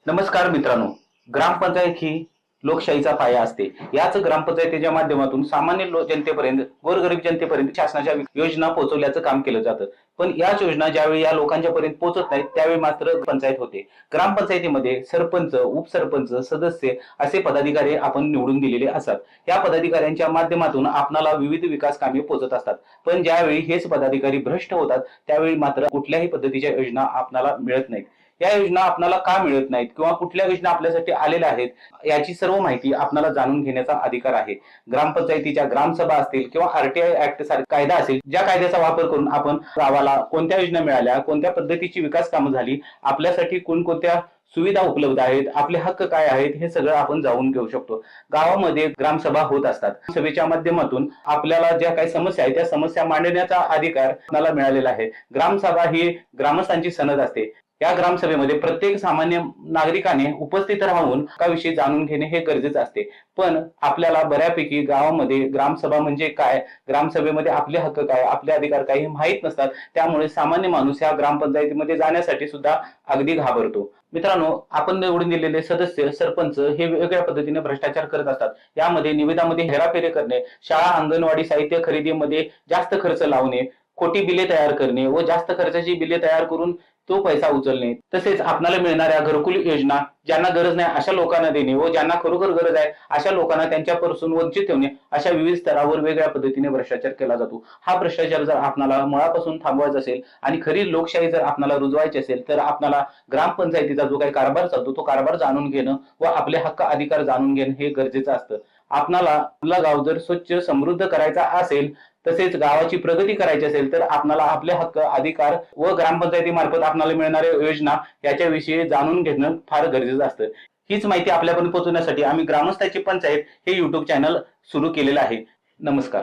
नमस्कार मित्रांनो. ग्रामपंचायत ही लोकशाहीचा पाया असते. याच ग्रामपंचायतीच्या माध्यमातून सामान्य जनतेपर्यंत, गोरगरीब जनतेपर्यंत शासनाच्या योजना पोहोचवल्याचं काम केलं जातं. पण याच योजना ज्यावेळी या लोकांच्या पर्यंत पोहोचत नाहीत त्यावेळी मात्र पंचायत होते. ग्रामपंचायतीमध्ये सरपंच, उपसरपंच, सदस्य असे पदाधिकारी आपण निवडून दिलेले असतात. या पदाधिकाऱ्यांच्या माध्यमातून आपणाला विविध विकास कामे पोहोचत असतात. पण ज्यावेळी हेच पदाधिकारी भ्रष्ट होतात त्यावेळी मात्र कुठल्याही पद्धतीच्या योजना आपणाला मिळत नाहीत. या योजना आपल्याला का मिळत नाहीत किंवा कुठल्या योजना आपल्यासाठी आलेल्या आहेत याची सर्व माहिती आपल्याला जाणून घेण्याचा अधिकार आहे. ग्रामपंचायतीच्या ग्रामसभा असतील किंवा आरटीआय ऍक्ट सारखा कायदा असेल, ज्या कायद्याचा वापर करून आपण गावाला कोणत्या योजना मिळाल्या, कोणत्या पद्धतीची विकास कामं झाली, आपल्यासाठी कोणकोणत्या सुविधा उपलब्ध आहेत, आपले हक्क काय आहेत, हे सगळं आपण जाणून घेऊ शकतो. गावामध्ये ग्रामसभा होत असतात. सभेच्या माध्यमातून आपल्याला ज्या काही समस्या आहेत त्या समस्या मांडण्याचा अधिकार आपल्याला मिळालेला आहे. ग्रामसभा ही ग्रामस्थांची सनद असते. या ग्रामसभेमध्ये प्रत्येक सामान्य नागरिकाने उपस्थित राहून विषयी जाणून घेणे हे गरजेचे असते. पण आपल्याला बऱ्यापैकी गावामध्ये ग्रामसभा म्हणजे काय, ग्रामसभेमध्ये आपले हक्क काय, आपले अधिकार काय हे माहीत नसतात. त्यामुळे सामान्य माणूस या ग्रामपंचायतीमध्ये जाण्यासाठी सुद्धा अगदी घाबरतो. मित्रांनो, आपण निवडून दिलेले सदस्य, सरपंच हे वेगवेगळ्या पद्धतीने भ्रष्टाचार करत असतात. यामध्ये निविदामध्ये हेराफेरी करणे, शाळा अंगणवाडी साहित्य खरेदीमध्ये जास्त खर्च लावणे, खोटी बिले तयार करणे व जास्त खर्चाची बिले तयार करून तो पैसा उचलणे, तसेच आपल्याला मिळणाऱ्या घरकुल योजना ज्यांना गरज नाही अशा लोकांना देणे व ज्यांना खरोखर गरज आहे अशा लोकांना त्यांच्यापासून वंचित ठेवणे, अशा विविध स्तरावर वेगळ्या पद्धतीने भ्रष्टाचार केला जातो. हा भ्रष्टाचार जर आपल्याला मुळापासून थांबवायचा असेल आणि खरी लोकशाही जर आपल्याला रुजवायची असेल तर आपल्याला ग्रामपंचायतीचा जो काही कारभार चालतो तो कारभार जाणून घेणं व आपले हक्क अधिकार जाणून घेणं हे गरजेचं असतं. आपल्याला आपला गाव जर स्वच्छ समृद्ध करायचा असेल, तसेच गावाची प्रगती करायची असेल तर आपल्याला आपले हक्क अधिकार व ग्रामपंचायतीमार्फत आपल्याला मिळणाऱ्या योजना याच्याविषयी जाणून घेणं फार गरजेचं असतं. हीच माहिती आपल्यापर्यंत पोहोचवण्यासाठी आम्ही ग्रामस्थाची पंचायत हे युट्यूब चॅनल सुरू केलेलं आहे. नमस्कार.